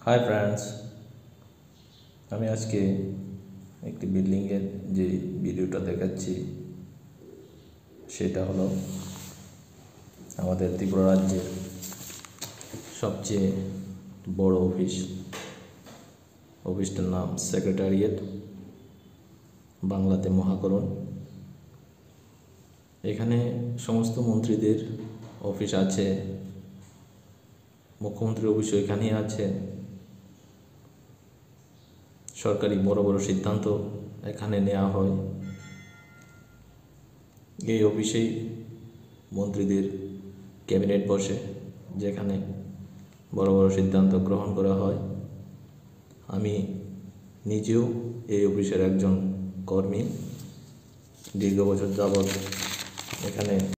Hi friends, আমি আজকে একটি বিল্ডিংয়ের যে ভিডিওটা দেখাচ্ছি সেটা হলো আমাদের ত্রিপুরা রাজ্যের সবচেয়ে বড় অফিসটার নাম সেক্রেটারিয়েট, বাংলাতে মহাকরণ। এখানে সমস্ত মন্ত্রীদের অফিস আছে, মুখ্যমন্ত্রীর অফিসও এখানেই আছে। সরকারি বড় বড় সিদ্ধান্ত এখানে নেওয়া হয়। এই অফিসেই মন্ত্রীদের ক্যাবিনেট বসে, যেখানে বড় বড় সিদ্ধান্ত গ্রহণ করা হয়। আমি নিজেও এই অফিসের একজন কর্মী, দীর্ঘ বছর যাবৎ এখানে